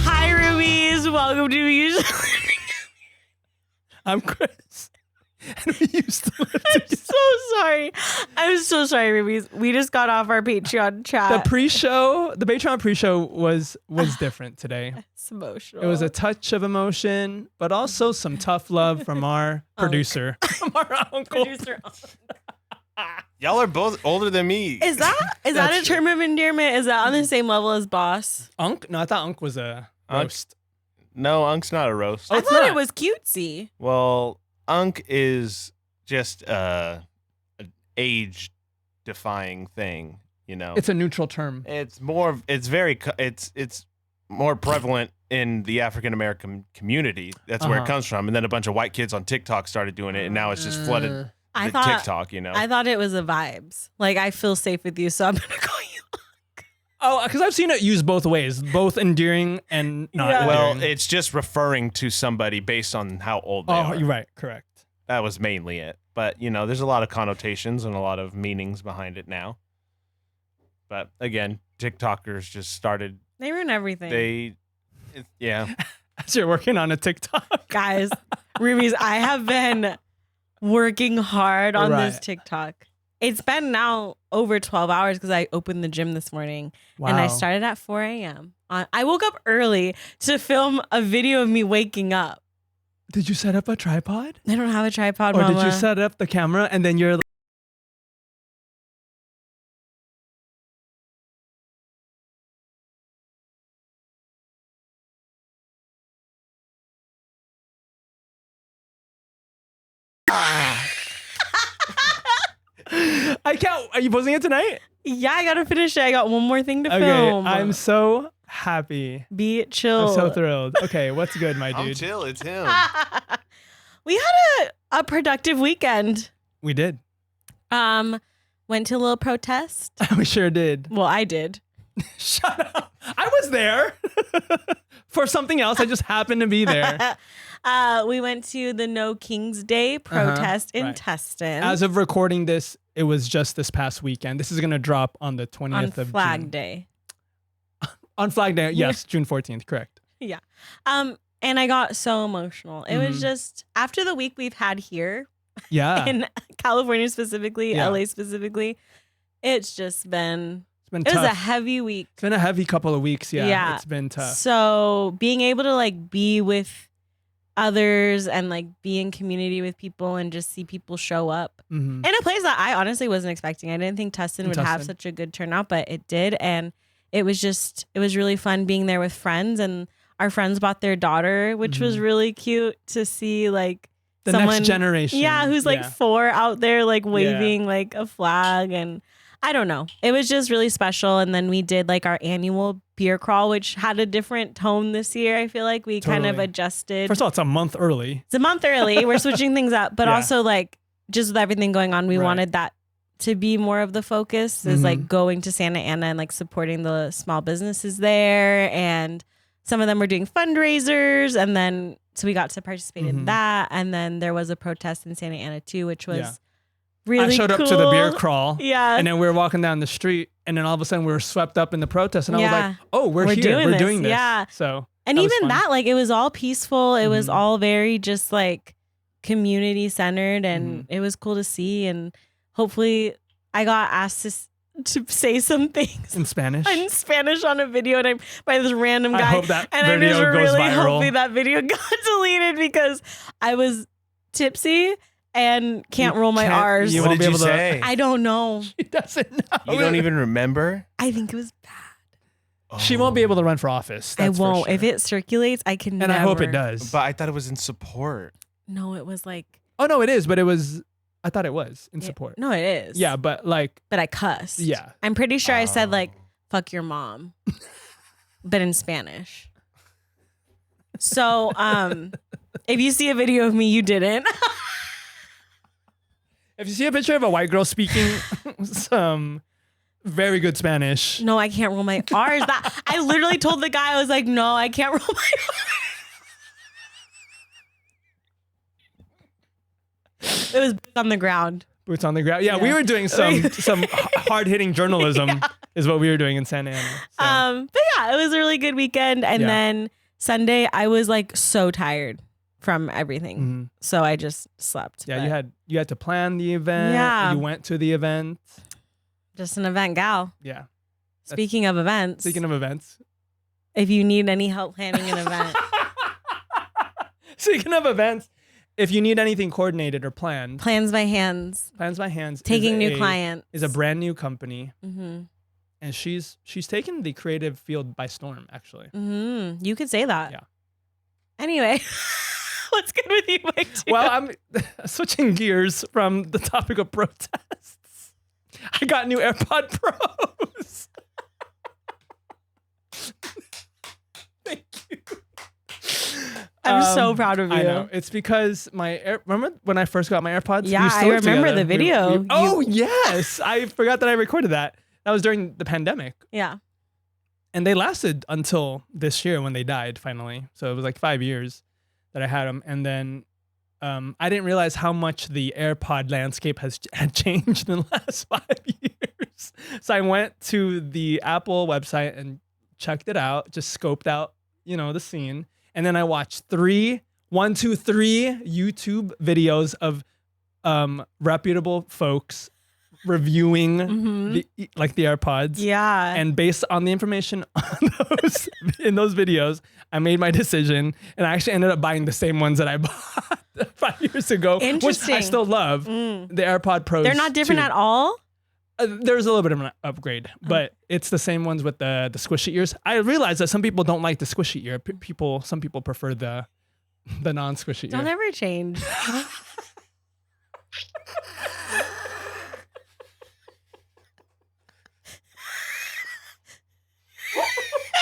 Hi, Rubies. Welcome to Usually. I'm Kris. And we used to live I'm together. so sorry. I'm so sorry, Rubies. We just got off our Patreon chat. The Patreon pre-show was different today. It's emotional. It was a touch of emotion, but also some tough love from our producer, from our uncle. Producer. Y'all are both older than me. Is that a term of endearment? Is that on the same level as boss? Unk? No, I thought Unk was a roast. No, Unk's not a roast. I it's thought not. it was cutesy. Well, Unk is just an age-defying thing. You know, It's a neutral term. it's more prevalent in the African American community. That's where it comes from. And then a bunch of white kids on TikTok started doing it, and now it's just flooded I the thought TikTok. You know, I thought it was a vibes. Like, I feel safe with you, so I'm gonna call you. Oh, because I've seen it used both ways, both endearing and not Yeah. well, endearing. it's just referring to somebody based on how old they are. You're right. Correct. That was mainly it. But, you know, there's a lot of connotations and a lot of meanings behind it now. But again, TikTokers just started, They ruin everything. yeah. As you're working on a TikTok. Guys, Rubies, I have been working hard on this Right. TikTok. It's been now over 12 hours because I opened the gym this morning and I started at 4 a.m. I woke up early to film a video of me waking up. Did you set up a tripod? I don't have a tripod, Or Mama. did you set up the camera and then you're like, I can't. Are you posting it tonight? Yeah, I gotta finish it. I got one more thing to Okay. film. I'm so happy. Be chill. I'm so thrilled. Okay, what's good, my I'm dude? chill. It's him. We had a productive weekend. We did. Went to a little protest. We sure did. Well, I did. Shut up. I was there for something else. I just happened to be there. We went to the No King's Day protest in right. Tustin. As of recording this, it was just this past weekend. This is going to drop on the 20th on of Flag June. Day. On Flag Day, yes, June 14th, correct. Yeah. And I got so emotional. It was just after the week we've had here Yeah. in California specifically, Yeah. LA specifically, it's just been It's been it tough. was a heavy week. It's been a heavy couple of weeks. Yeah. Yeah. It's been tough. So being able to like be with others and like be in community with people and just see people show up Mhm. in a place that I honestly wasn't expecting. I didn't think Tustin would have Tustin. such a good turnout, but it did. And it was really fun being there with friends, and our friends brought their daughter, which was really cute to see, like The someone, next generation. yeah, who's like Yeah. 4 out there like waving like a flag. And I don't know, it was just really special. And then we did like our annual beer crawl, which had a different tone this year. I feel like we kind of Totally. adjusted. First of all, it's a month early. It's a month early. We're switching things up, but Yeah. also like just with everything going on, we Right. wanted that to be more of the focus, is like going to Santa Ana and like supporting the small businesses there. And some of them were doing fundraisers, and then so we got to participate in that. And then there was a protest in Santa Ana too, which was Yeah. really I showed cool. up to the beer crawl. Yeah. And then we were walking down the street, and then all of a sudden we were swept up in the protest. And I was Yeah. like, oh, we're here. doing We're this. doing this. Yeah. So, And that was even fun. that, like, it was all peaceful. It was all very just like community centered, and it was cool to see. And hopefully I got asked to say some things in Spanish. in Spanish on a video, and by this random guy. I hope that and I'm just video goes really viral. hoping that video got deleted because I was tipsy and can't roll my R's. you What won't did be you able to- say? I don't know. She doesn't know. You don't even remember? I think it was bad. She won't be able to run for office. I that's for won't. sure. If it circulates, I can And never. I hope it does. But I thought it was in support. No, it was like. Oh, no, it is. But it was, I thought it was in support. No, it is. Yeah, but like, But I cussed. yeah. I'm pretty sure I said like "fuck your mom," but in Spanish. So, if you see a video of me, you didn't. If you see a picture of a white girl speaking some very good Spanish. No, I can't roll my R's. I literally told the guy, I was like, no, I can't roll my R's. It was on the ground. Boots on the ground. Yeah, we were doing some hard hitting journalism is what we were doing in Santa Ana. So. But yeah, it was a really good weekend. And then Sunday, I was like so tired from everything. Mm-hmm. So I just slept. Yeah, you had to plan the event. Yeah. You went to the event. Just an event gal. Yeah. Speaking of events, if you need any help planning an event. Speaking of events, if you need anything coordinated or planned. Plans by Hands. Taking new clients. Is a brand new company. Mm-hmm. And she's taken the creative field by storm, actually. Mm-hmm. You could say that. Yeah. Anyway, what's good with you, Mike? Well, I'm switching gears from the topic of protests. I got new AirPod Pros. Thank you. I'm so proud of you. I know. It's because remember when I first got my AirPods? Yeah, I remember the video. Yes. I forgot that I recorded that. That was during the pandemic. Yeah. And they lasted until this year when they died finally. So it was like 5 years that I had them. And then I didn't realize how much the AirPod landscape had changed in the last 5 years. So I went to the Apple website and checked it out, just scoped out, the scene. And then I watched 3 YouTube videos of reputable folks reviewing the AirPods. Yeah. And based on the information on in those videos, I made my decision, and I actually ended up buying the same ones that I bought 5 years ago, which I still love. The AirPod Pros. They're not different at all? There's a little bit of an upgrade, but it's the same ones with the squishy ears. I realize that some people don't like the squishy ear. Some people prefer the non-squishy ear. Don't ever change.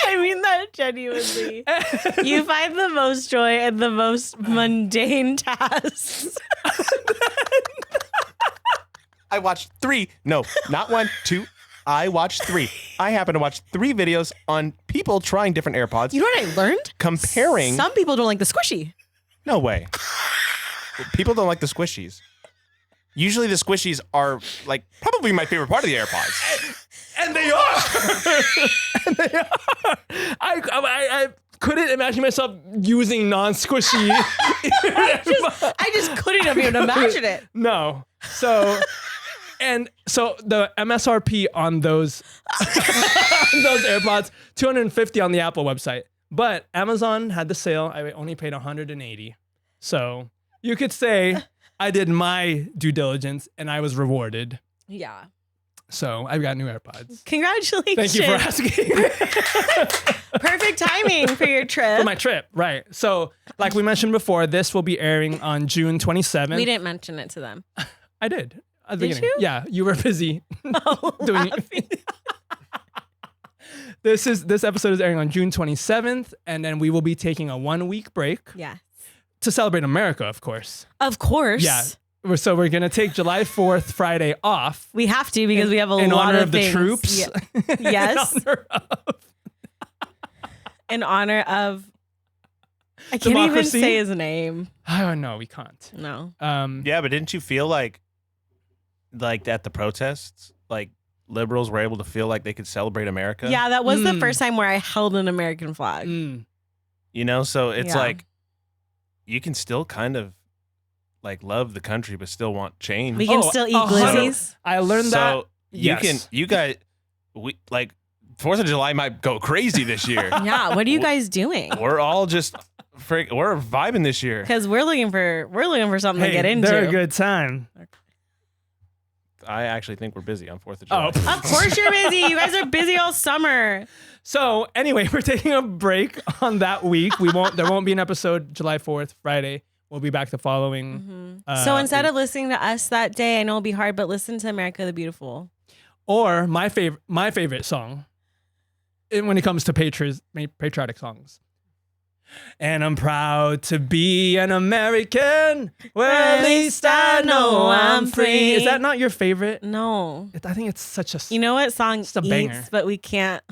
I mean that genuinely. You find the most joy in the most mundane tasks. I watched 3. No, not 1, 2. I watched 3. I happen to watch 3 videos on people trying different AirPods. You know what I learned? Comparing. Some people don't like the squishy. No way. People don't like the squishies. Usually the squishies are like probably my favorite part of the AirPods. And they are. And they are. I couldn't imagine myself using non-squishy. I just couldn't even imagine it. No. So the MSRP on those AirPods, $250 on the Apple website. But Amazon had the sale. I only paid $180. So you could say I did my due diligence and I was rewarded. Yeah. So I've got new AirPods. Congratulations. Thank you for asking. Perfect timing for your trip. For my trip, right. So like we mentioned before, this will be airing on June 27th. We didn't mention it to them. I did. At the Did beginning. you? Yeah, you were busy doing it. This episode is airing on June 27th, and then we will be taking a 1-week break. Yeah. To celebrate America, of course. Of course. Yeah. So we're going to take July 4th, Friday off. We have to because we have a in lot honor of of the things. troops. Yeah. Yes. In honor of I can't even Democracy? say his name. Oh, no, we can't. No. Yeah, but didn't you feel like at the protests, like liberals were able to feel like they could celebrate America? Yeah, that was the first time where I held an American flag. So it's Yeah. like you can still kind of like love the country but still want change. We can still eat glizzies. I learned that. So you guys, we like 4th of July might go crazy this year. Yeah, what are you guys doing? We're all just we're vibing this year. Because we're looking for something to get into. They're a good time. I actually think we're busy on 4th of July. Of course you're busy. You guys are busy all summer. So anyway, we're taking a break on that week. There won't be an episode July 4th, Friday. We'll be back the following. So instead of listening to us that day, I know it'll be hard, but listen to America the Beautiful. Or my favorite song when it comes to patriotic songs. And I'm proud to be an American. Well, at least I know I'm free. Is that not your favorite? No. I think it's such a... You know what song a banger. eats, but we can't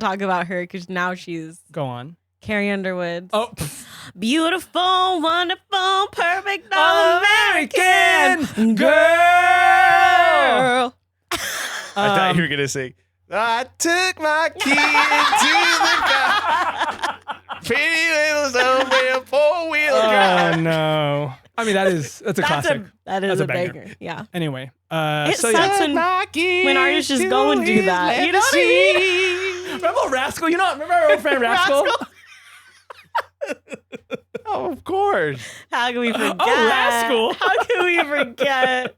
talk about her because now she's... Go on. Carrie Underwood. Oh. Beautiful, wonderful, perfect All-American girl. I thought you were going to sing, I took my kid to the car. Pretty little somewhere, four-wheel drive. Oh, no. I mean, that's a classic. That is a banger. banger. Yeah. Anyway. It sucks when artists just go and do that. You know what I mean? Remember Rascal? Remember our old friend Rascal? Oh, of course. How can we forget? Oh, Rascal. How can we forget?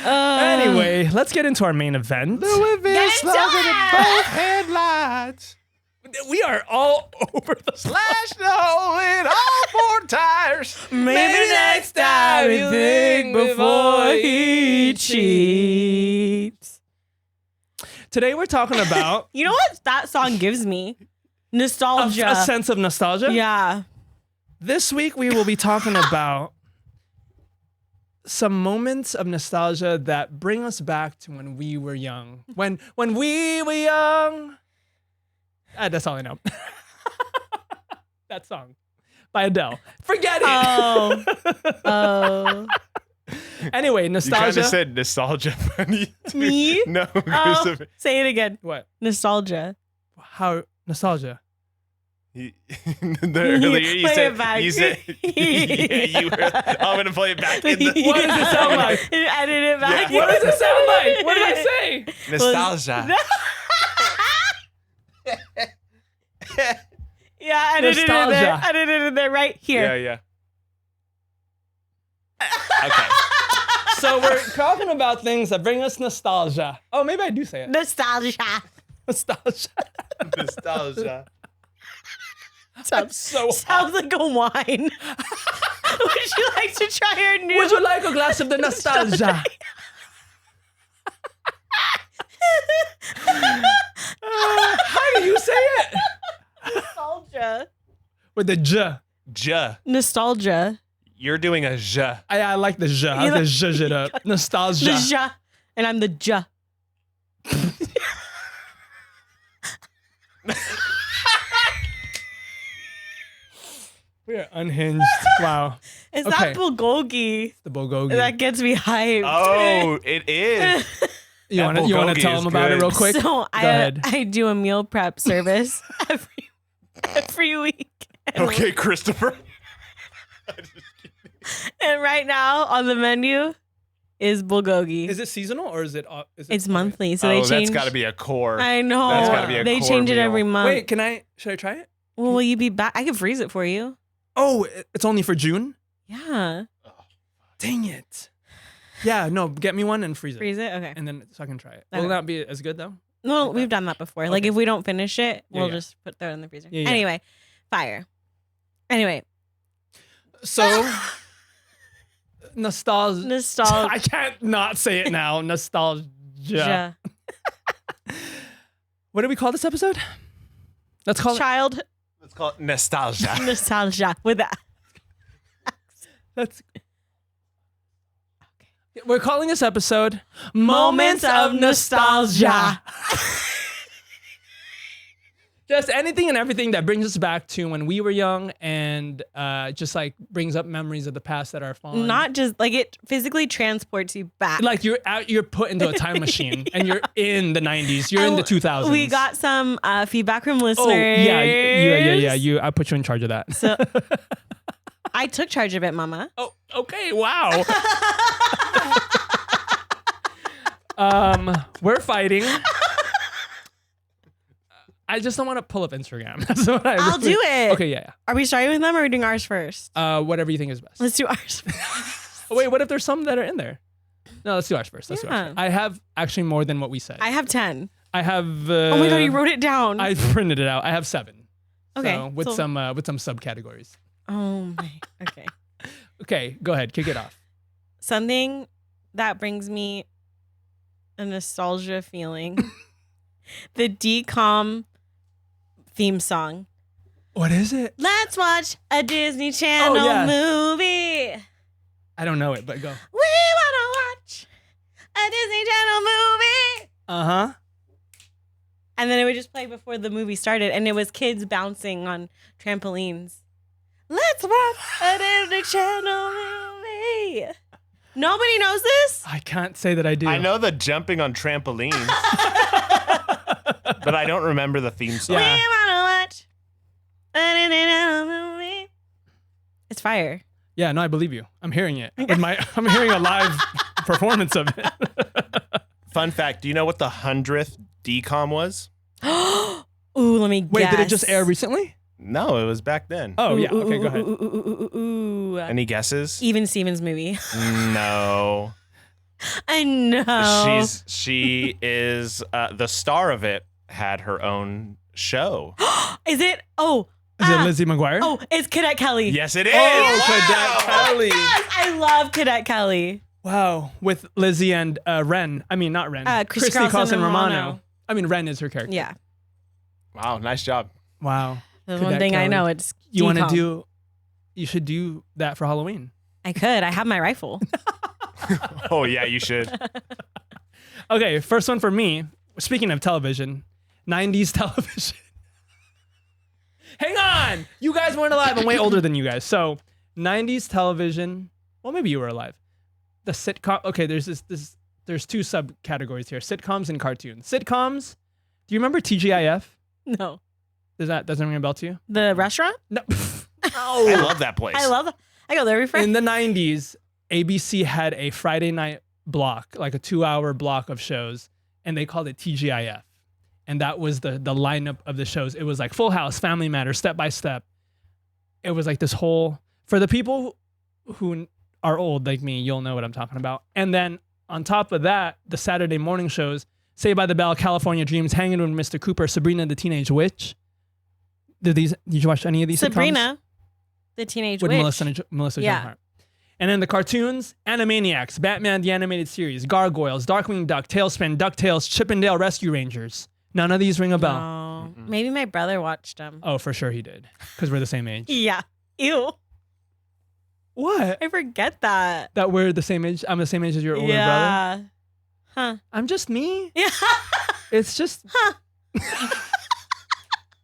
Anyway, let's get into our main event. Louisville slugging at both headlights. We are all over the Slash the hole in all four tires. Maybe next time you think before he cheats. Today we're talking about You know what that song gives me? Nostalgia. a sense of nostalgia. Yeah. This week we will be talking about some moments of nostalgia that bring us back to when we were young. When we were young. That's all I know. That song by Adele. Forget it. Oh. Anyway, You nostalgia. kind of said nostalgia funny. Me? No, Oh, Christopher. say it again. What? Nostalgia. How nostalgia? Earlier you Play said it back. you said yeah, you were, I'm gonna play it back in the What does it sound like? Edit it back. Yeah. What does it sound like? What did I say? nostalgia. Yeah, edit it in there. Nostalgia. Edit it in there right here. Yeah. Okay. So we're talking about things that bring us nostalgia. Oh, maybe I do say it. Nostalgia. Nostalgia. Nostalgia. Sounds so hot. Sounds like a wine. Would you like to try our new? Would you like a glass of the nostalgia? How do you say it? Nostalgia. With the J. Ja. Nostalgia. You're doing a ja. I like the J. I like the J it up. Nostalgia. The ja. And I'm the ja. We are unhinged. Wow. It's Okay. that bulgogi The bulgogi. that gets me hyped. Oh, it is. you want to bulgogi tell is them about it good. real quick? So Go ahead. I do a meal prep service every week. Okay, Christopher. And right now on the menu is bulgogi. Is it seasonal or is it? It's monthly, so Oh, they that's change. got to be a core. I know. That's gotta be a they core change it meal. every month. Wait, should I try it? Well, will you be back? I can freeze it for you. Oh, it's only for June? Yeah. Dang it. Yeah, no, get me one and freeze it. Freeze it? Okay. And then so I can try it. Okay. Will that be as good though? No, like we've that? done that before. Like Okay. if we don't finish it, Yeah, we'll yeah. just throw it in the freezer. Yeah, yeah. Anyway, fire. Anyway, So nostalgia. nostalgia. I can't not say it now. Nostalgia. What do we call this episode? Let's call Child Let's call it nostalgia. nostalgia with that. Let's. We're calling this episode Moments of Nostalgia. Just anything and everything that brings us back to when we were young and just like brings up memories of the past that are fun. Not just like it physically transports you back. like you're put into a time machine and you're in the 90s. You're in the 2000s. We got some feedback from listeners. Oh yeah. I put you in charge of that. So I took charge of it, Mama. Oh, okay. Wow. We're fighting. I just don't want to pull up Instagram. That's what I'll do it. Okay, yeah. Are we starting with them or are we doing ours first? Whatever you think is best. Let's do ours first. Oh, wait, what if there's some that are in there? No, let's do ours first. Let's do ours Yeah. first. I have actually more than what we said. I have 10. I have. Oh my God, you wrote it down. I printed it out. I have 7. Okay, So, with so- some subcategories. Oh my. Okay. Okay, go ahead. Kick it off. Something that brings me a nostalgia feeling. The DCOM theme song. What is it? Let's watch a Disney Channel movie. I don't know it, but go. We wanna watch a Disney Channel movie. Uh-huh. And then it would just play before the movie started, and it was kids bouncing on trampolines. Let's watch a Disney Channel movie. Nobody knows this? I can't say that I do. I know the jumping on trampolines, but I don't remember the theme song. Yeah. We wanna watch a Disney Channel movie. It's fire. Yeah, no, I believe you. I'm hearing it. I'm hearing a live performance of it. Fun fact, do you know what the 100th DCOM was? Ooh, let me guess. Wait, did it just air recently? No, it was back then. Oh, yeah. Okay, go ahead. Ooh. Any guesses? Even Stevens movie. No. I know. She is the star of it. Had her own show. Is it? Oh. Is it Lizzie McGuire? Oh, it's Cadet Kelly. Yes, it is. Oh, Cadet Kelly. Yes, I love Cadet Kelly. Wow. With Lizzie and Ren. I mean, not Ren. Christy Carlson Carlson Romano. I mean, Ren is her character. Yeah. Wow, nice job. Wow. The Cadet one thing I Kelly. know, it's You want to DCOM. you should do that for Halloween. I could. I have my rifle. Oh yeah, you should. Okay, first one for me. Speaking of television, 90s television. Hang on! You guys weren't alive. I'm way older than you guys. So, 90s television. Well, maybe you were alive. The sitcom. Okay, there's there's two subcategories here: sitcoms and cartoons. Sitcoms. Do you remember TGIF? No. Doesn't ring a bell to you? The restaurant? No. I love that place. I go there every Friday. In the 90s, ABC had a Friday night block, like a 2-hour block of shows, and they called it TGIF. And that was the lineup of the shows. It was like Full House, Family Matters, Step by Step. It was like this whole, for the people who are old like me, you'll know what I'm talking about. And then on top of that, the Saturday morning shows, Saved by the Bell, California Dreams, Hanging with Mr. Cooper, Sabrina the Teenage Witch. Did you watch any of these Sabrina, sitcoms? the Teenage With Witch. Melissa Yeah. Joan Hart. And then the cartoons, Animaniacs, Batman the Animated Series, Gargoyles, Darkwing Duck, Tailspin, DuckTales, Chip and Dale Rescue Rangers. None of these ring a bell. No. Maybe my brother watched them. Oh, for sure he did. Because we're the same age. Yeah. Ew. What? I forget that. That we're the same age? I'm the same age as your older brother? Yeah. Huh. I'm just me. Yeah. It's just...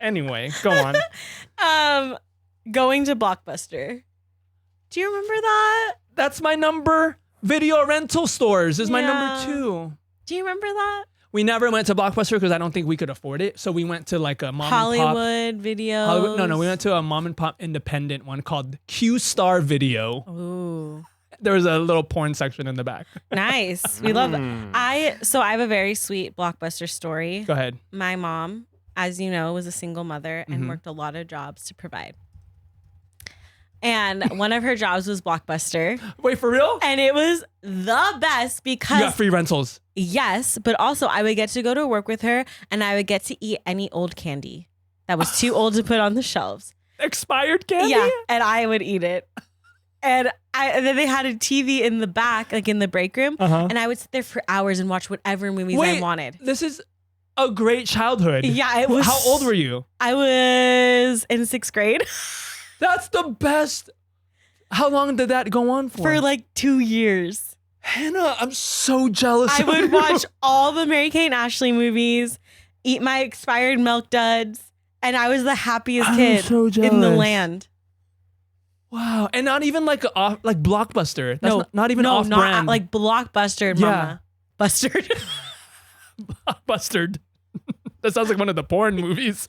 Anyway, go on. Going to Blockbuster. Do you remember that? That's my number. Video rental stores is my Yeah. number 2. Do you remember that? We never went to Blockbuster because I don't think we could afford it. So we went to like a mom and Hollywood Videos. pop. No, we went to a mom and pop independent one called Q Star Video. Ooh. There was a little porn section in the back. Nice. We love that. I have a very sweet Blockbuster story. Go ahead. My mom, as you know, was a single mother and Mhm. worked a lot of jobs to provide. And one of her jobs was Blockbuster. Wait, for real? And it was the best You because got free rentals. yes, but also I would get to go to work with her and I would get to eat any old candy that was too old to put on the shelves. Expired candy? Yeah, and I would eat it. And then they had a TV in the back, like in the break room, Uh-huh. and I would sit there for hours and watch whatever movies I Wait, wanted. This is a great childhood. Yeah, it was. How old were you? I was in 6th grade That's the best. How long did that go on for like 2 years. Hannah, I'm so jealous. I of would you. watch all the Mary-Kate and Ashley movies, eat my expired Milk Duds, and I was the happiest I'm kid so in the jealous. land. Wow, and not even like like Blockbuster. That's No, not even no, off not brand. like Blockbuster, Yeah. Mama. Bustard. Blockbuster. That sounds like one of the porn movies.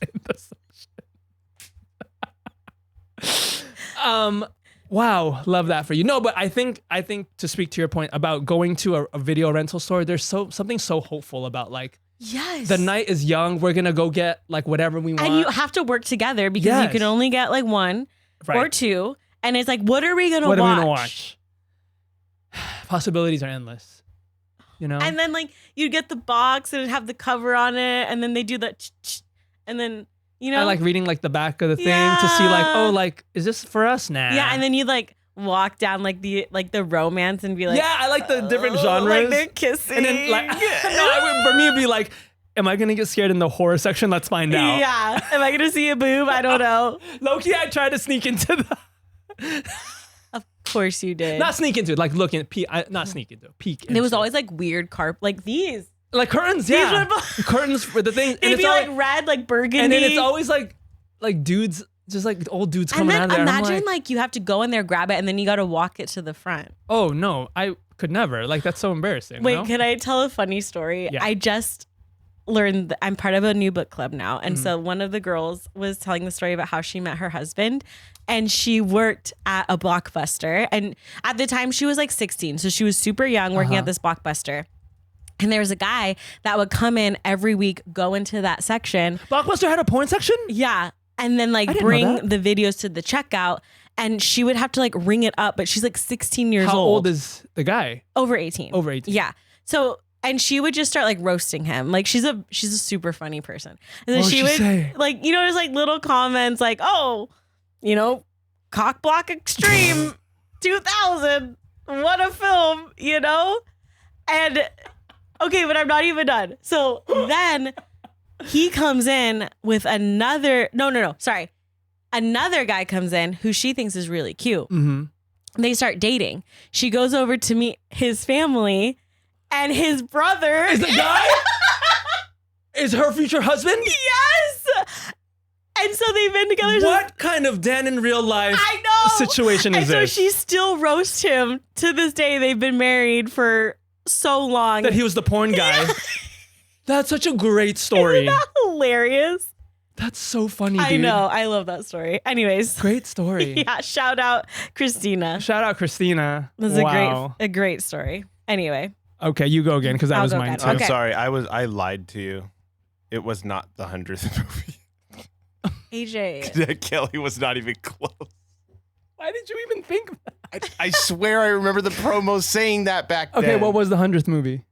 Wow, love that for you. No, but I think to speak to your point about going to a video rental store, there's something so hopeful about like Yes. the night is young. We're gonna go get like whatever we want. And you have to work together because you Yes. can only get like one Right. or two. And it's like, what are we going to What watch? are we gonna watch? Possibilities are endless. You know? And then like you get the box and it'd have the cover on it. And then they do that. And then, you know. I like reading like the back of the thing to see like, Yeah. oh, like, is this for us now? Yeah. And then you like walk down like the romance and be like. yeah, I like the different "Oh," genres. Like they're kissing. And then like, no, for me it'd be like, am I gonna get scared in the horror section? Let's find out. Yeah. Am I gonna see a boob? I don't know. Low-key, I tried to sneak into the. Of course you did. Not sneak into it, like looking at not sneak into it, peek. There was always like weird like these. Like curtains, yeah. Curtains for the thing. It'd be like red, like burgundy. And then it's always like dudes, just like old dudes coming out of there. Imagine like you have to go in there, grab it, and then you got to walk it to the front. Oh no, I could never. Like that's so embarrassing. Wait, no? can I tell a funny story? Yeah. I just learned that I'm part of a new book club now. And so one of the girls was telling the story about how she met her husband, and she worked at a Blockbuster. And at the time she was like 16. So she was super young working at this Blockbuster. And there was a guy that would come in every week, go into that section. Blockbuster had a porn section? Yeah. And then like bring the videos to the checkout. And she would have to like ring it up. But she's like 16 years old. How old is the guy? Over 18. Over 18. Yeah. So, and she would just start like roasting him. Like she's a super funny person. And then she would say? like, you know, there's like little comments like, oh, you know, Cock Block Extreme 2000. What a film, you know? And okay, but I'm not even done. So then he comes in with another guy comes in who she thinks is really cute. Mm-hmm. They start dating. She goes over to meet his family, and his brother is the guy? Is her future husband? Yes. And so they've been together. What kind of Dan in real life situation is this? And this? so she still roasts him to this day. They've been married for so long. That he was the porn guy. Yeah. That's such a great story. Isn't that hilarious? That's so funny, dude. I know. I love that story. Anyways. Great story. Yeah. Shout out Christina. Shout out Christina. This is a great story. Anyway. Okay, you go again because that was mine too. I'm sorry. I lied to you. It was not the 100th movie. AJ. Kelly was not even close. Why did you even think that? I swear I remember the promo saying that back then. Okay, what was the 100th movie?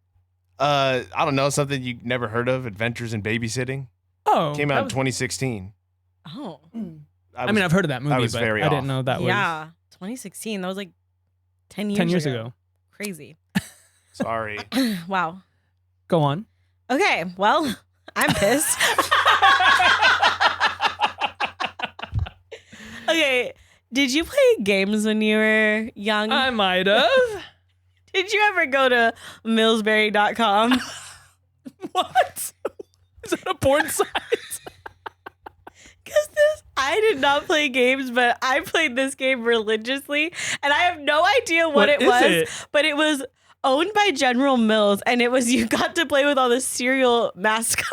I don't know, something you never heard of, Adventures in Babysitting. Oh. Came out in 2016. Oh. I mean, I've heard of that movie, I was but very I didn't know that was. Yeah, 2016. That was like 10 years 10 years ago. Crazy. Sorry. Wow. Go on. Okay, well, I'm pissed. Okay, did you play games when you were young? I might have. Did you ever go to Millsberry.com? What? Is that a porn site? Because I did not play games, but I played this game religiously, and I have no idea what it was, but it was owned by General Mills, and it was you got to play with all the cereal mascots.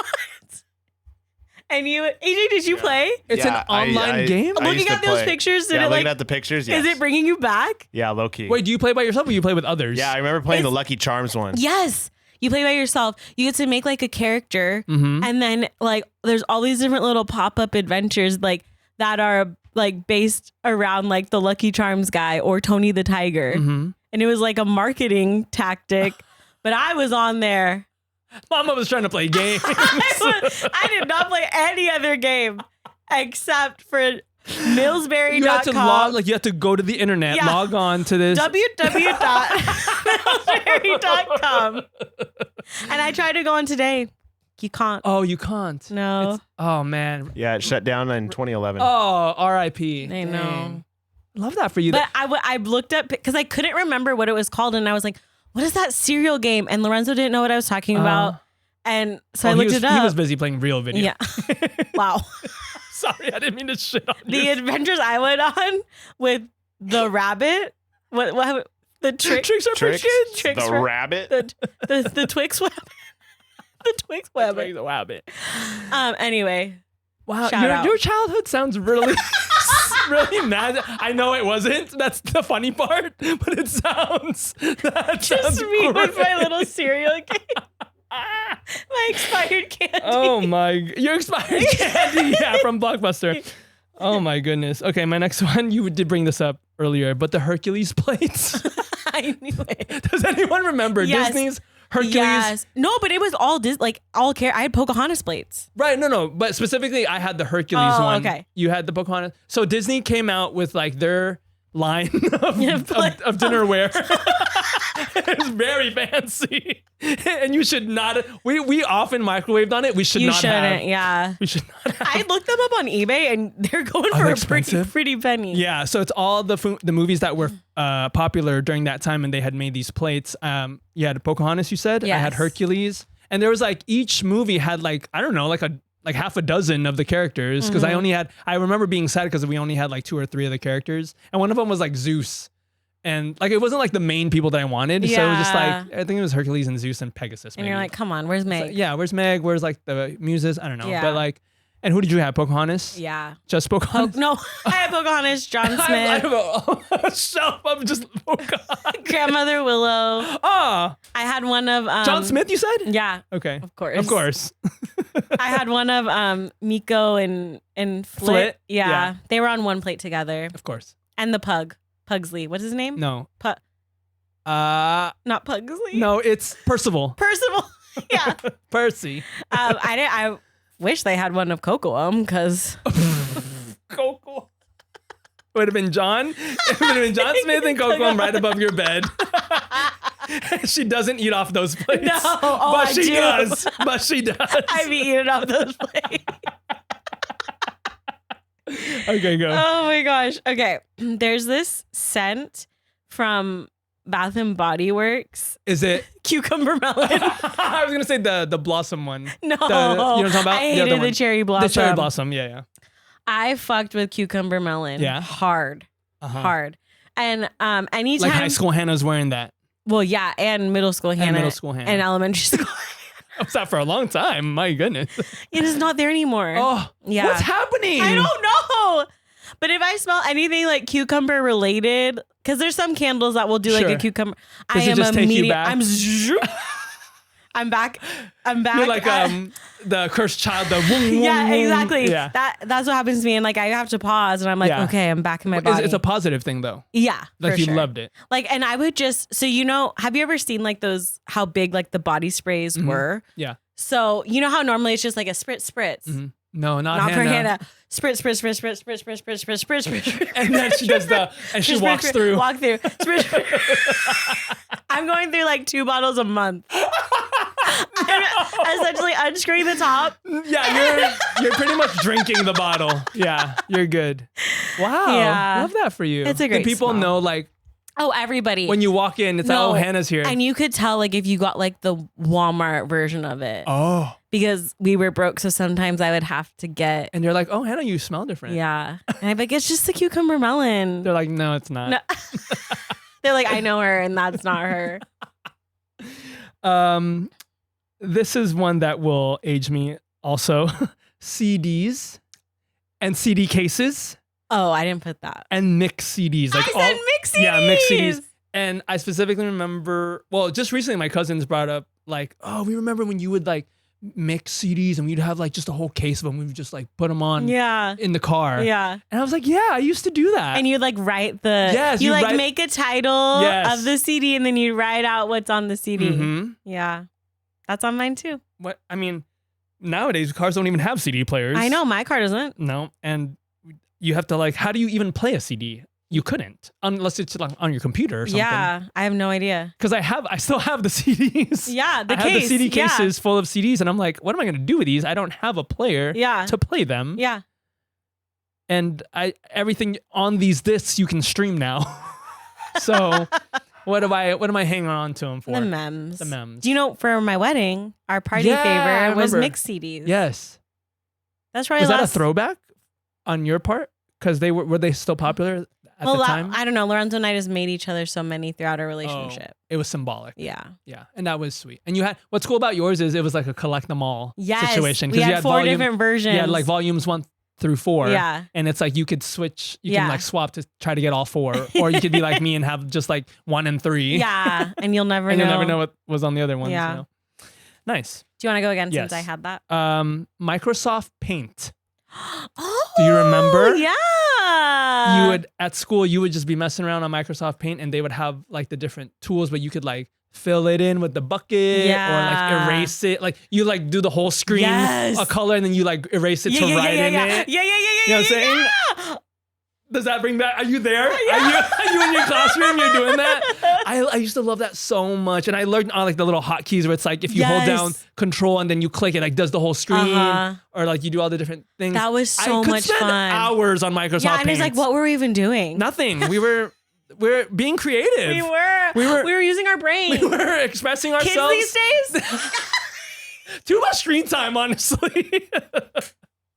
And you, AJ, did you play? It's an online game? Looking at those pictures, looking at the pictures, yes. Is it bringing you back? Yeah, low key. Wait, do you play by yourself or you play with others? Yeah, I remember playing the Lucky Charms one. Yes. You play by yourself. You get to make like a character, and then like there's all these different little pop-up adventures like that are like based around like the Lucky Charms guy or Tony the Tiger. And it was like a marketing tactic, but I was on there. Mama was trying to play games. I did not play any other game except for Millsberry.com. You have to go to the internet, log on to this. www.millsberry.com. And I tried to go on today. You can't. Oh, you can't. No. Oh, man. Yeah, it shut down in 2011. Oh, R.I.P. I know. Love that for you. But I looked up because I couldn't remember what it was called, and I was like, what is that cereal game? And Lorenzo didn't know what I was talking about. And so I looked it up. He was busy playing real video. Yeah. Wow. Sorry, I didn't mean to shit on you. The adventures I went on with the rabbit. What the tricks are for kids? Tricks the rabbit? The Twix rabbit. The Twix rabbit. The rabbit. Anyway. Wow. Your childhood sounds really really mad. I know it wasn't. That's the funny part. But it sounds just me great. With my little cereal game. My expired candy. Oh my! Your expired candy, yeah, from Blockbuster. Oh my goodness. Okay, my next one. You did bring this up earlier, but the Hercules plates. I knew it. Does anyone remember Disney's Hercules? Yes. No, but it was all I had Pocahontas plates. Right. No. But specifically, I had the Hercules one. Okay. You had the Pocahontas. So Disney came out with like their line of dinnerware. It's very fancy. And you should not. We often microwaved on it. We should not shouldn't, have. yeah. We should not have. I looked them up on eBay and they're going for a pretty penny. Yeah, so it's all the movies that were popular during that time, and they had made these plates. You had Pocahontas, you said. Yes. I had Hercules, and there was like each movie had like I don't know like half a dozen of the characters because I remember being sad because we only had like 2 or 3 of the characters, and one of them was like Zeus. And like it wasn't like the main people that I wanted, so it was just like I think it was Hercules and Zeus and Pegasus. And maybe. you're like, come on, where's Meg? So, where's Meg? Where's like the muses? I don't know, Yeah. but like, and who did you have? Pocahontas? Yeah, just Pocahontas. no, I had Pocahontas, John Smith, I have a shelf of just Pocahontas. Grandmother Willow. Oh, I had one of John Smith. You said? Yeah, Okay, of course, of course. I had one of Miko and Flit. Yeah, they were on one plate together. Of course. And the pug, Pugsley. What's his name? No. Not Pugsley. No, it's Percival. Percival. Yeah. Percy. I wish they had one of Cocoam because Cocoam. Would have been John. It would have been John Smith and Cocoam right above your bed. She doesn't eat off those plates. No, but she does. But she does. I be eating off those plates. Okay, go. Oh my gosh. Okay. There's this scent from Bath and Body Works. Is it cucumber melon? I was gonna say the blossom one. No, you know what I'm talking about? I hated the cherry blossom. The cherry blossom, yeah. I fucked with cucumber melon. Yeah, hard. And anytime like high school Hannah's wearing that. Well, yeah, and middle school Hannah, and elementary school. I was that for a long time. My goodness, it is not there anymore. Oh, yeah. What's happening? I don't know. But if I smell anything like cucumber related, because there's some candles that will do like a cucumber. I am immediate. I'm back. You're like the cursed child. The woo, yeah, woo, exactly. Yeah. That's what happens to me, and like I have to pause, and I'm like, okay, I'm back in my body. It's a positive thing though. Yeah, like you loved it. Like, and I would just have you ever seen like those how big like the body sprays were? Yeah. So you know how normally it's just like a spritz. Mm-hmm. No, not Hannah. For Hannah. Spritz. And then she does she walks through. Walk through. I'm going through like 2 bottles a month. I'm essentially unscrewing the top. Yeah, you're pretty much drinking the bottle. Yeah, you're good. Wow. Yeah. Love that for you. It's a great And people smell. know like everybody. when you walk in, it's like, oh, Hannah's here. And you could tell like if you got like the Walmart version of it. Oh. Because we were broke, so sometimes I would have to get. And they're like, oh, Hannah, you smell different. Yeah. And I'm like, it's just the cucumber melon. They're like, no, it's not. No. They're like, I know her, and that's not her. This is one that will age me also. CDs and CD cases. Oh, I didn't put that. And mixed CDs. Like I said mixed CDs. Yeah, mixed CDs. And I specifically remember, well, just recently my cousins brought up like, oh, we remember when you would like mix CDs and we'd have like just a whole case of them. We would just like put them on in the car. Yeah. And I was like, yeah, I used to do that. And you'd like write you like make a title of the CD and then you write out what's on the CD. Mm-hmm. Yeah. That's on mine too. What I mean, nowadays cars don't even have CD players. I know, my car doesn't. No. And you have to like, how do you even play a CD? You couldn't unless it's like on your computer or something. Yeah, I have no idea. Because I still have the CDs. Yeah, I have the CD cases full of CDs, and I'm like, what am I going to do with these? I don't have a player to play them. Yeah. And everything on these discs you can stream now. So what am I hanging on to them for? The memes. The memes. Do you know for my wedding, our party favor was mixed CDs. Yes. That's right. Was that a throwback on your part? Because were they still popular? At the time? I don't know. Lorenzo and I just made each other so many throughout our relationship. It was symbolic. Yeah. Yeah. And that was sweet. And what's cool about yours is it was like a collect them all situation. We had 4 different versions. Yeah, like volumes 1 through 4. Yeah. And it's like you could switch, you can like swap to try to get all 4. Or you could be like me and have just like 1 and 3. Yeah. And you'll never know. And you'll never know what was on the other ones. Yeah. You know? Nice. Do you want to go again since I had that? Microsoft Paint. Oh, do you remember? Yeah. You would at school you would just be messing around on Microsoft Paint and they would have like the different tools, but you could like fill it in with the bucket or like erase it. Like you like do the whole screen a color and then you like erase it to write in it. Yeah. You know what I'm saying? Does that bring back? Are you there? Yeah. Are you in your classroom? You're doing that? I used to love that so much. And I learned on like the little hotkeys where it's like if you hold down control and then you click it, like does the whole screen or like you do all the different things. That was so much fun. Hours on Microsoft Yeah, and Paint. it's like, what were we even doing? Nothing. We're being creative. We were using our brain. We were expressing ourselves. Kids these days. Too much screen time, honestly.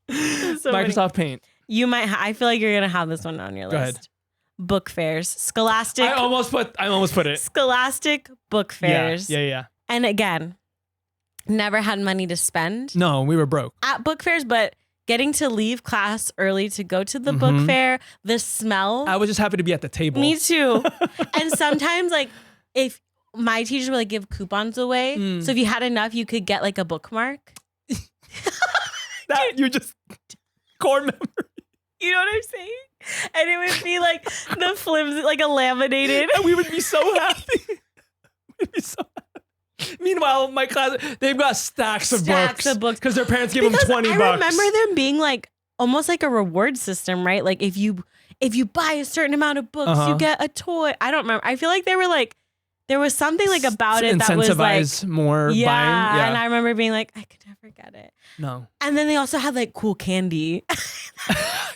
So Microsoft Paint. You might. I feel like you're gonna have this one on your list. Go ahead. Book fairs, Scholastic. I almost put it. Scholastic book fairs. Yeah. And again, never had money to spend. No, we were broke At book fairs, but getting to leave class early to go to the book fair, the smell. I was just happy to be at the table. Me too. And sometimes, like, if my teachers would like give coupons away, so if you had enough, you could get like a bookmark. That you just core memory. You know what I'm saying? And it would be like the flimsy, like a laminated. And we would be so happy. We'd be so happy. Meanwhile, my class, they've got stacks of books because their parents give them $20. I remember them being like almost like a reward system, right? Like if you buy a certain amount of books, you get a toy. I don't remember. I feel like they were like, there was something like about it that was like more buying. Yeah, and I remember being like, I could never get it. No. And then they also had like cool candy.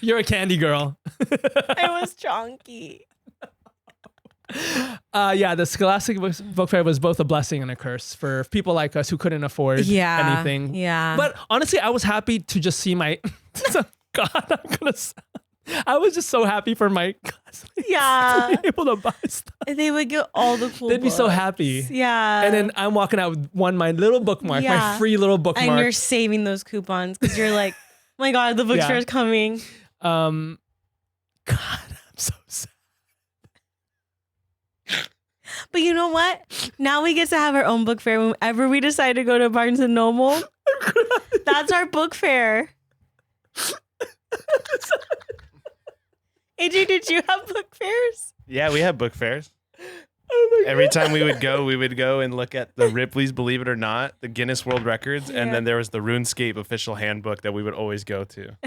You're a candy girl. I was chonky. The Scholastic Book Fair was both a blessing and a curse for people like us who couldn't afford anything. Yeah. But honestly, I was happy to just see my I was just so happy for my classmates to be able to buy stuff. They would get all the cool They'd be so books. happy. Yeah. And then I'm walking out with my little bookmark, my free little bookmark. And you're saving those coupons because you're like, oh my God, the book fair is coming. God, I'm so sad. But you know what? Now we get to have our own book fair whenever we decide to go to Barnes and Noble. That's our book fair. AJ, did you have book fairs? Yeah, we have book fairs. Oh Every time we would go and look at the Ripley's Believe It or Not, the Guinness World Records, and then there was the RuneScape official handbook that we would always go to.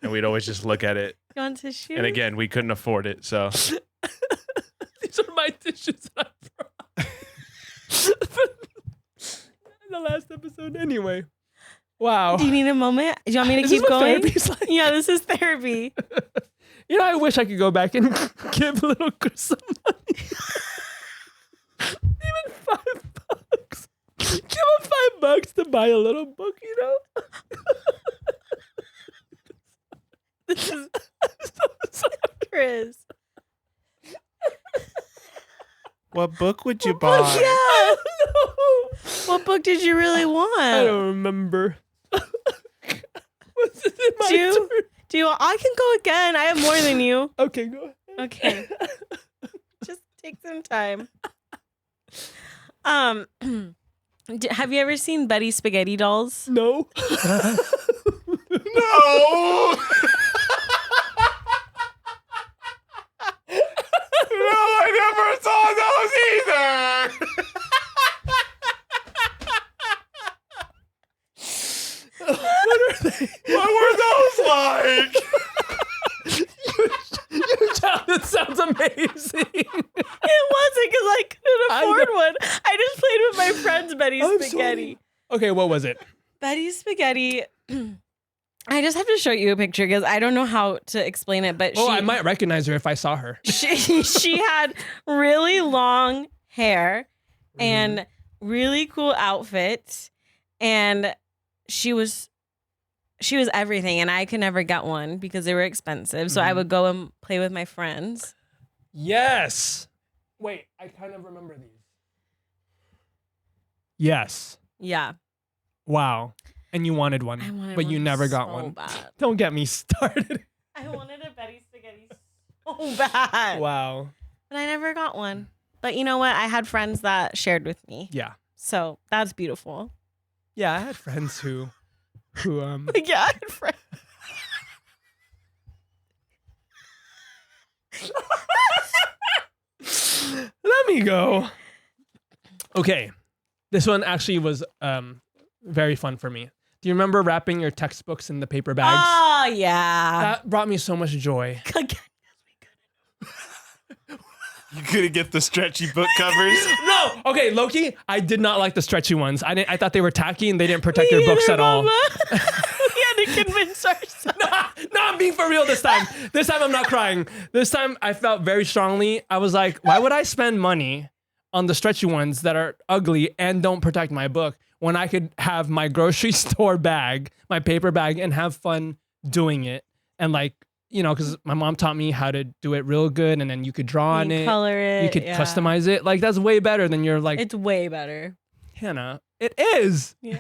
And we'd always just look at it. You want tissue? And again, we couldn't afford it, so. These are my tissues that I brought. The last episode anyway. Wow. Do you need a moment? Do you want me to keep going? Like? Yeah, this is therapy. You know, I wish I could go back and give little Kris some money. Even $5. Give him $5 to buy a little book, you know? This is so sorry, Kris. What book would you buy? Yeah. What book did you really want? I don't remember. Was it in my turn? Do you? I can go again. I have more than you. Okay, go ahead. Okay. Just take some time. Have you ever seen Betty Spaghetti Dolls? No. No! No, I never saw those either! What are they? What were those like? You sound sounds amazing. It wasn't because I couldn't afford one. I just played with my friends Betty I'm Spaghetti. sorry. Okay, what was it? Betty Spaghetti. I just have to show you a picture because I don't know how to explain it. But I might recognize her if I saw her. She had really long hair and really cool outfits, and she was everything, and I could never get one because they were expensive. So I would go and play with my friends. Yes. Wait, I kind of remember these. Yes. Yeah. Wow. And you wanted one, but you never got so one. Bad. Don't get me started. I wanted a Betty Spaghetti so bad. Wow. But I never got one. But you know what? I had friends that shared with me. Yeah. So that's beautiful. Yeah, I had friends who Yeah, I had friends. Let me go. Okay. This one actually was very fun for me. Do you remember wrapping your textbooks in the paper bags? Oh, yeah. That brought me so much joy. You couldn't get the stretchy book covers? No. Okay, Loki, I did not like the stretchy ones. I thought they were tacky and they didn't protect your books at all. We had to convince ourselves. No, I'm being for real this time. This time I'm not crying. This time I felt very strongly. I was like, why would I spend money on the stretchy ones that are ugly and don't protect my book when I could have my grocery store bag, my paper bag, and have fun doing it? And like, you know, because my mom taught me how to do it real good, and then you could draw on it, color it, you could customize it. Like that's way better than you're like. It's way better. Hannah, it is. Yeah.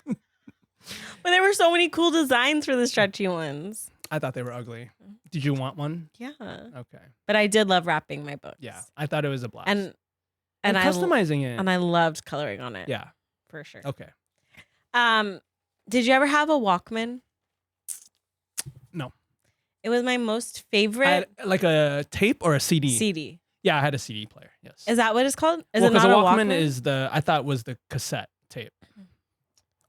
But there were so many cool designs for the stretchy ones. I thought they were ugly. Did you want one? Yeah. Okay. But I did love wrapping my books. Yeah, I thought it was a blast. And customizing it. And I loved coloring on it. Yeah. For sure. Okay. Did you ever have a Walkman? No. It was my most favorite. I had, like a tape or a CD? CD. Yeah, I had a CD player. Yes. Is that what it's called? Is well, it not a a Walkman? Walkman? Is I thought was the cassette tape.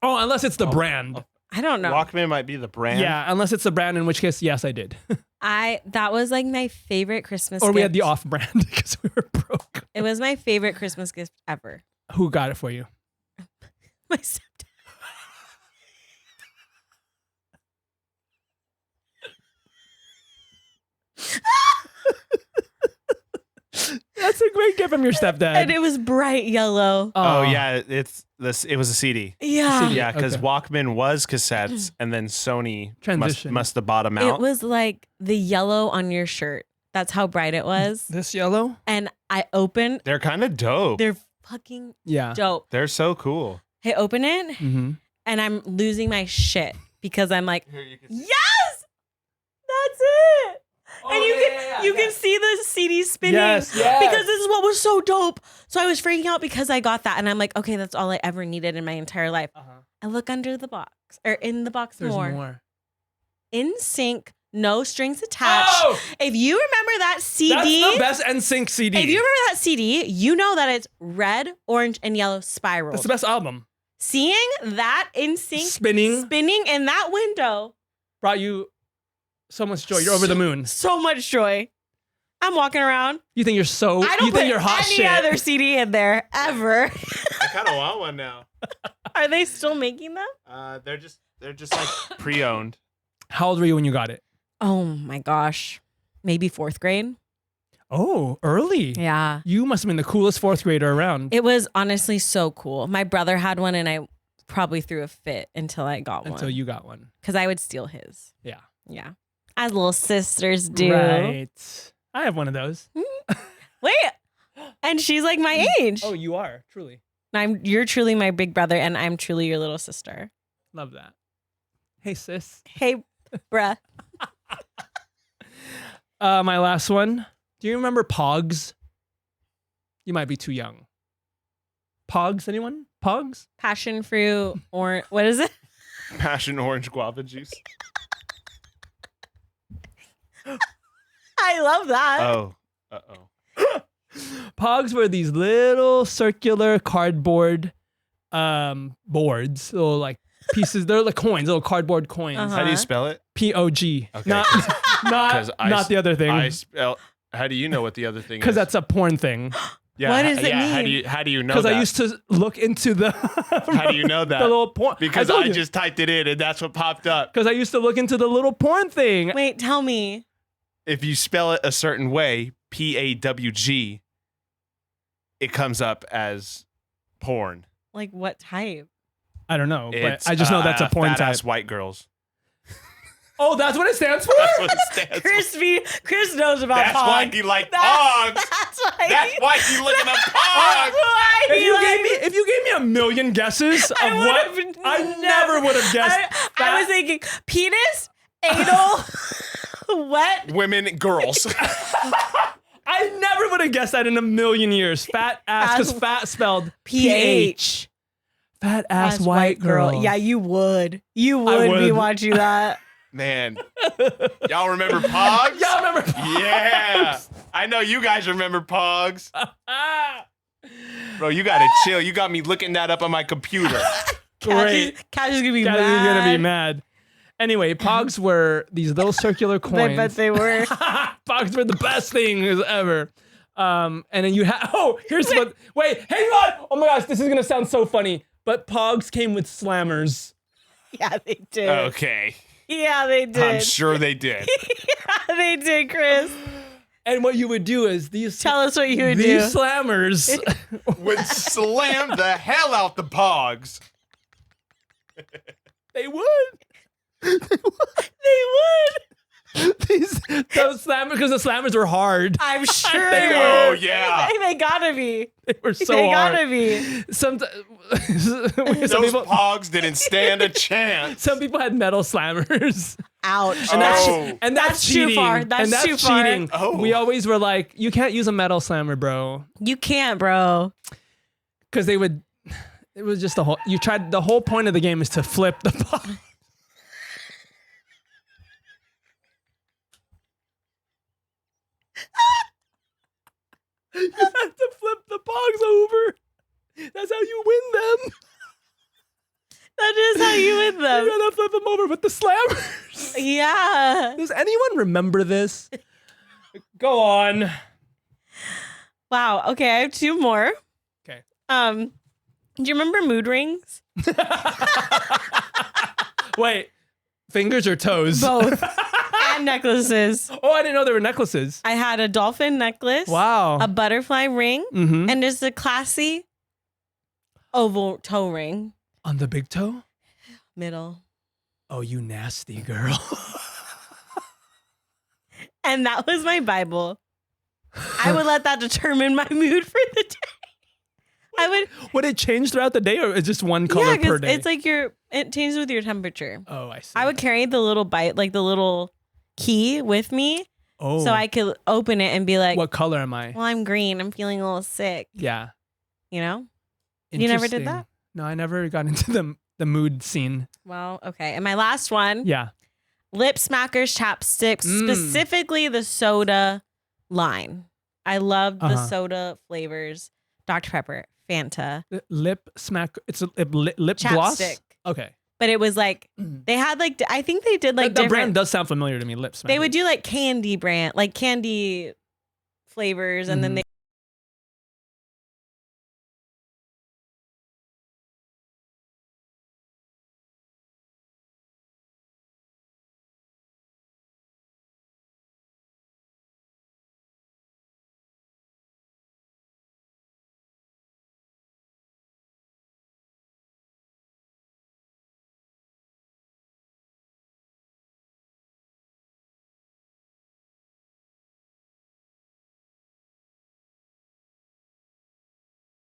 Oh, unless it's the brand. I don't know. Walkman might be the brand. Yeah, unless it's the brand, in which case, yes, I did. That was like my favorite Christmas gift. Or we had the off-brand because we were broke. It was my favorite Christmas gift ever. Who got it for you? My stepdad. That's a great gift from your stepdad. And it was bright yellow. Oh yeah, it was a CD. Yeah. CD. Yeah, because Okay. Walkman was cassettes, and then Sony Transition. must have bought them out. It was like the yellow on your shirt. That's how bright it was. This yellow? And I opened. They're kind of dope. They're fucking Yeah. dope. They're so cool. I open it Mm-hmm. and I'm losing my shit because I'm like, Here, you can yes, that's it. And you can see the CD spinning Yes. because this is what was so dope. So I was freaking out because I got that, and I'm like, okay, that's all I ever needed in my entire life. I look under the box or in the box. There's more. more. In sync, no strings attached. Oh! If you remember that CD, That's the best NSYNC CD. if you remember that CD, you know that it's red, orange, and yellow spirals. That's the best album. Seeing that in sync Spinning in that window brought you so much joy. You're over the moon. so much joy. I'm walking around. You think you're so. I don't you put think you're hot any shit. other CD in there ever. I kind of want one now. Are they still making them? They're just like pre-owned. How old were you when you got it? Oh my gosh, maybe 4th grade. Oh, early. Yeah, You must have been the coolest 4th grader around it was honestly so cool. My brother had one, and I probably threw a fit until I got one. until you got one. Because I would steal his. Yeah. Yeah, as little sisters do. Right. I have one of those. Wait, and she's like my age. Oh, you are truly. You're truly my big brother, and I'm truly your little sister. Love that. Hey, sis. Hey, bruh. My last one. Do you remember Pogs? You might be too young. Pogs, anyone? Pogs? Passion fruit or what is it? Passion orange guava juice. I love that. Oh. Uh-oh. Pogs were these little circular cardboard boards, little like pieces. They're like coins, little cardboard coins. Uh-huh. How do you spell it? P-O-G. Okay. Not 'Cause not the other thing. How do you know what the other thing is? Because that's a porn thing. Yeah, What does it How mean? do you know Because that? I used to look into the. How do you know that? The little porn. Because I just typed it in and that's what popped up. Because I used to look into the little porn thing. Wait, tell me. If you spell it a certain way, P-A-W-G, it comes up as porn. Like what type? I don't know, It's, but I just know that's a porn type. fat-ass white girls. Oh, that's what it stands for? That's what it stands for. Chris knows about That's why Pog. he liked That- Pogs. That's That's why he looking up That's Pogs. why If he you, liked- if you gave me a million guesses of I what, would've I never would have guessed. I was thinking penis, anal, what? Women, girls. I never would have guessed that in a million years. Fat ass, because fat spelled PH. Fat ass white girl. Yeah, you would. You would be would. watching that. Man, y'all remember Pogs? Y'all remember Pogs? Yeah. I know you guys remember Pogs. Bro, you gotta chill. You got me looking that up on my computer. Great. Cash is gonna be Guys mad. is gonna be mad. Anyway, Pogs were these little circular coins. I bet they were. Pogs were the best things ever. And then you have, here's what, wait, hang on. Oh my gosh, this is going to sound so funny. But Pogs came with slammers. Yeah, they did. Okay. Yeah, they did. I'm sure they did. Yeah, they did, Kris. And what you would do is Tell us what you would do. These slammers Would slam the hell out the Pogs. they would. They would. Those slammers, because the slammers were hard. I'm sure. Oh, yeah. They gotta be. They were so They hard. gotta be. Some Those people, Pogs didn't stand a chance. some people had metal slammers. Ouch. And that's too cheating. far. That's too far. cheating. Oh. We always were like, you can't use a metal slammer, bro. You can't, bro. Because they would, it was just the whole point of the game is to flip the ball. You have to flip the Pogs over. That's how you win them. That is how you win You them. gotta flip them over with the slammers. Yeah. Does anyone remember this? Go on. Wow. Okay, I have two more. Okay. Do you remember mood rings? Wait, fingers or toes? Both. And necklaces. Oh, I didn't know there were necklaces. I had a dolphin necklace. Wow. A butterfly ring. Mm-hmm. And just a classy oval toe ring. On the big toe? Middle. Oh, you nasty girl. And that was my Bible. I would let that determine my mood for the day. Would it change throughout the day, or is just one color per day? It's like it changes with your temperature. Oh, I see. I would carry the little the little key with me, Oh. so I could open it and be like, What color am I? well, I'm green. I'm feeling a little sick. Yeah. You know? You never did Interesting. that? No, I never got into the mood scene. Well, okay. And my last one, Yeah. lip smackers chapsticks, specifically the soda line. I loved the soda flavors. Dr. Pepper, Fanta. Lip smack. It's a lip gloss. Chapstick. Okay. But it was like, they had like, I think they did like the different. brand does sound familiar to me. Lip smack. They would do like candy brand, like candy flavors, and then they.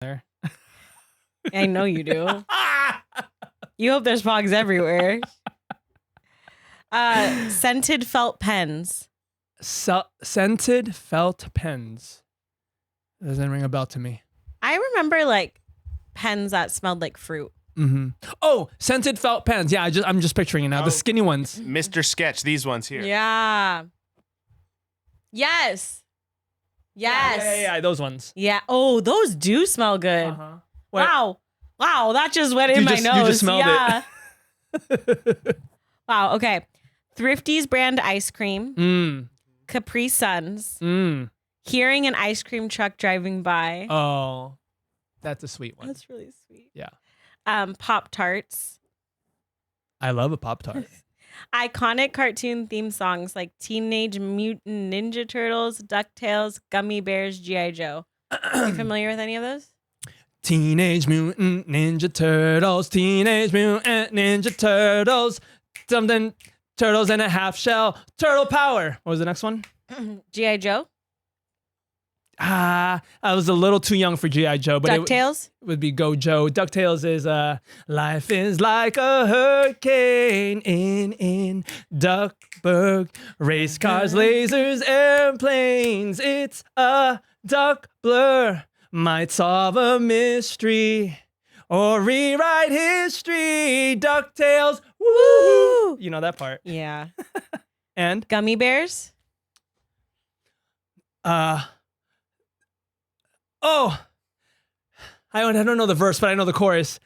there. I know you do. You hope there's fogs everywhere. Scented felt pens. Scented felt pens. Doesn't ring a bell to me. I remember like pens that smelled like fruit. Mm-hmm. Oh, scented felt pens. Yeah, I'm just picturing it now. The skinny ones. Mr. Sketch, these ones here. Yeah. Yes. Yes. Yeah, those ones. Yeah. Oh, those do smell good. Uh-huh. Wow, that just went in my nose. You just smelled it. Wow, okay. Thrifty's brand ice cream. Capri Suns. Hearing an ice cream truck driving by. Oh, that's a sweet one. That's really sweet. Yeah. Pop-Tarts. I love a Pop-Tart. Iconic cartoon theme songs like Teenage Mutant Ninja Turtles, DuckTales, Gummy Bears, G.I. Joe. Are you familiar with any of those? Teenage Mutant Ninja Turtles, Teenage Mutant Ninja Turtles, something, turtles in a half shell, turtle power. What was the next one? G.I. Joe? I was a little too young for G.I. Joe, but DuckTales? it would be Go Joe. DuckTales is life is like a hurricane in Duckburg. Race cars, lasers, airplanes. It's a duck blur. Might solve a mystery or rewrite history. DuckTales. Woo! You know that part. Yeah. And? Gummy Bears? Oh, I don't know the verse, but I know the chorus.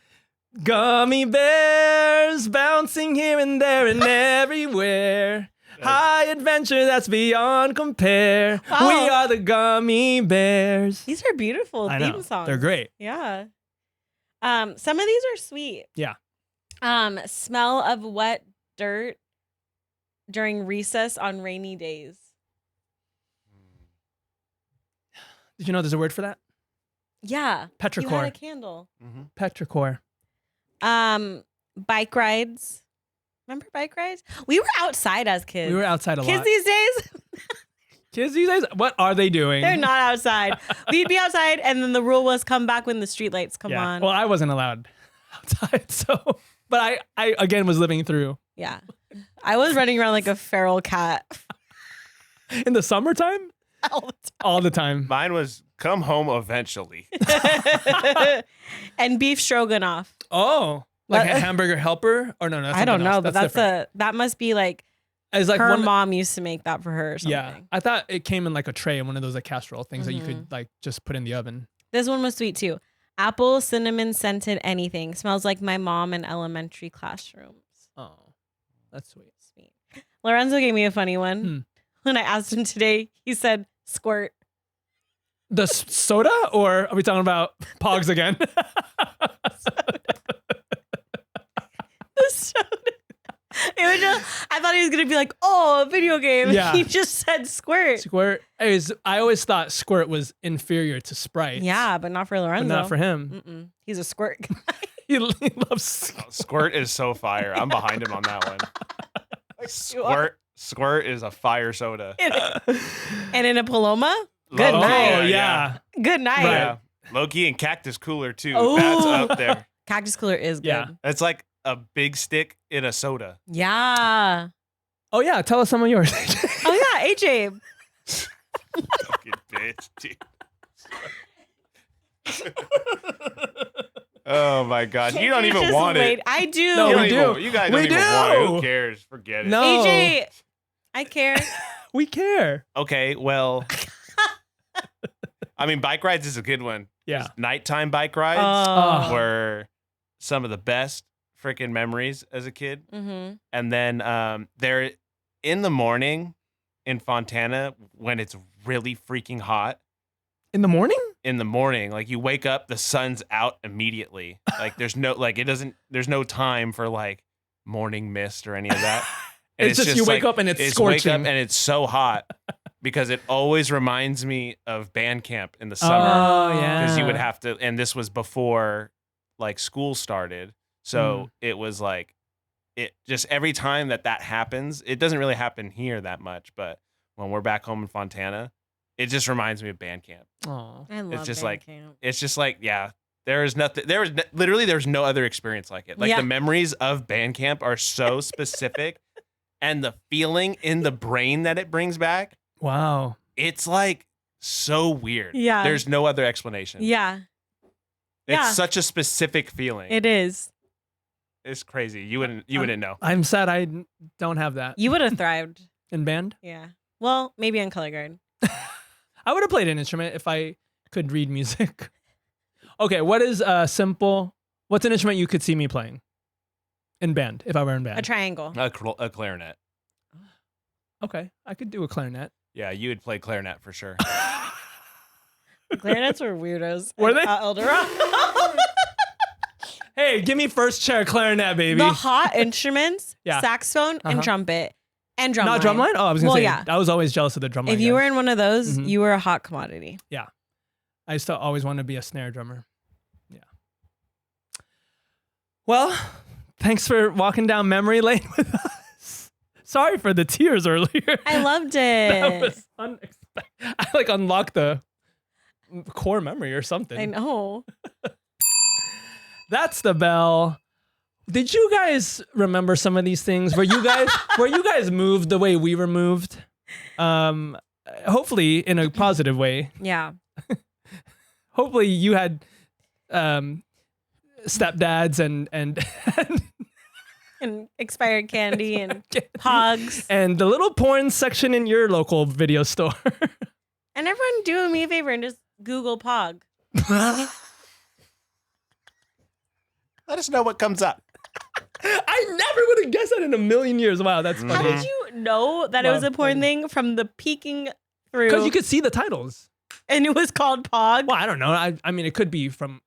Gummy bears bouncing here and there and everywhere. High adventure that's beyond compare. Wow. We are the gummy bears. These are beautiful I theme know. songs. They're great. Yeah. Some of these are sweet. Yeah. Smell of wet dirt during recess on rainy days. Did you know there's a word for that? Yeah. You had a Petrichor. candle. Petrichor. Bike rides. Remember bike rides? We were outside as kids. We were outside a Kids lot. these days, Kids these days, what are they doing? they're not outside. We'd be outside, and then the rule was come back when the streetlights come on. Well, I wasn't allowed outside, so. But I again was living through. Yeah. I was running around like a feral cat In the summertime? all All the time. Mine was come home eventually. the time. And beef stroganoff. Oh. Like a hamburger helper? Or no, that's I don't something know, else. but different. that must be like It's like her one, mom used to make that for her or something. yeah. I thought it came in like a tray, one of those like casserole things that you Mm-hmm. could like just put in the oven. This one was sweet too. Apple cinnamon scented anything. Smells like my mom in elementary classrooms. Oh, that's sweet. Sweet. Lorenzo gave me a funny one. When I asked him today, he said squirt. The soda, or are we talking about Pogs again? The soda. It was just, I thought he was gonna be like, "Oh, a video game." Yeah. He just said squirt. Squirt. I always thought Squirt was inferior to Sprite. Yeah, but not for Lorenzo. But not for him. Mm-mm. He's a squirt guy. He loves. Squirt is so fire. I'm behind him on that one. Squirt is a fire soda. And in a Paloma, good Oh, night. yeah. Good night. Right. Yeah. Loki and Cactus Cooler too. Ooh. That's up there. Cactus Cooler is good. Yeah. That's like a big stick in a soda. Yeah. Oh yeah, tell us some of yours. Oh yeah, AJ. Fucking bitch, dude. Oh my god. You don't AJ even just want laid- it. I do. No, You we don't do. even- You guys We don't even want it. do. Who cares? Forget it. No. AJ, I care. We care. Okay, well. I mean, bike rides is a good one. Yeah. Nighttime bike rides Oh. were some of the best freaking memories as a kid. Mm-hmm. And then they're in the morning in Fontana when it's really freaking hot. In the morning? In the morning, like you wake up, the sun's out immediately. Like there's no time for like morning mist or any of that. And It's just you wake up and it's scorching. Wake up and it's so hot because it always reminds me of band camp in the summer. Oh yeah. Because you would have to, and this was before like school started. So it was like, it just every time that happens, it doesn't really happen here that much, but when we're back home in Fontana, it just reminds me of band camp. Oh. I love just band like- camp. It's just like, yeah, there's no other experience like it. Like Yeah. the memories of band camp are so specific and the feeling in the brain that it brings back, Wow. it's like so weird. Yeah. There's no other explanation. Yeah, It's yeah. such a specific feeling. it is. It's crazy. You wouldn't know. I'm sad I don't have that You would have thrived. in band. Yeah. Well, maybe on color guard. I would have played an instrument if I could read music. Okay, what's an instrument you could see me playing in band if I were in band? A triangle. A clarinet. Okay, I could do a clarinet. Yeah, you would play clarinet for sure. Clarinets were weirdos. Were they? Eldorado. Hey, give me first chair clarinet, baby. The hot instruments, Yeah. saxophone and trumpet and drumline. Not drumline? Oh, I was going to Well, say, yeah. I was always jealous of the drumline If you guys. were in one of those, Mhm. you were a hot commodity. I used to always want to be a snare drummer. Yeah. Well, thanks for walking down memory lane with us. Sorry for the tears earlier. I loved That it. was unexpected. I like unlocked the core memory or something. I know. That's the bell. Did you guys remember some of these things? Were you guys moved the way we were moved? Hopefully in a positive way. Yeah. Hopefully you had stepdads and And expired candy and hogs. and the little porn section in your local video store. And everyone do me a favor and just Google Pog. Let us know what comes up. I never would have guessed that in a million years. Wow, that's funny. How did you know that it was a porn thing from the peeking through. Because you could see the titles. And it was called Pog. Well, I don't know. I mean, it could be from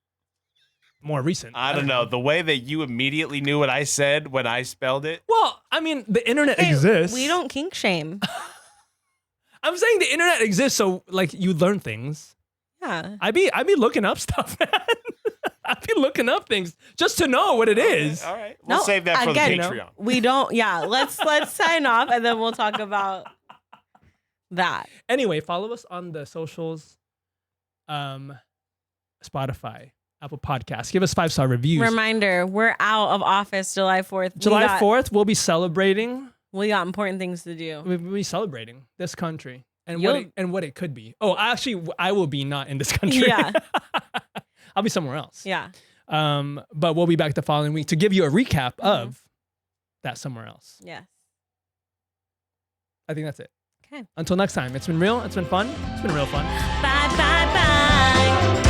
more recent. I don't know. The way that you immediately knew what I said when I spelled it. Well, I mean, the internet exists. We don't kink shame. I'm saying the internet exists, so like you learn things. Yeah. I be looking up stuff, man. I'd be looking up things just to know what it is. All right. We'll save that for the Patreon. We don't. Yeah. Let's sign off and then we'll talk about that. Anyway, follow us on the socials, Spotify, Apple Podcasts. Give us 5-star reviews. Reminder: we're out of office July 4th. July 4th, we'll be celebrating. We got important things to do. We'll be celebrating this country and what it could be. Oh, actually, I will be not in this country. Yeah. I'll be somewhere else. Yeah. But we'll be back the following week to give you a recap of that somewhere else. Yes. I think that's it. Okay. Until next time, it's been real. It's been fun. It's been real fun. Bye, bye, bye.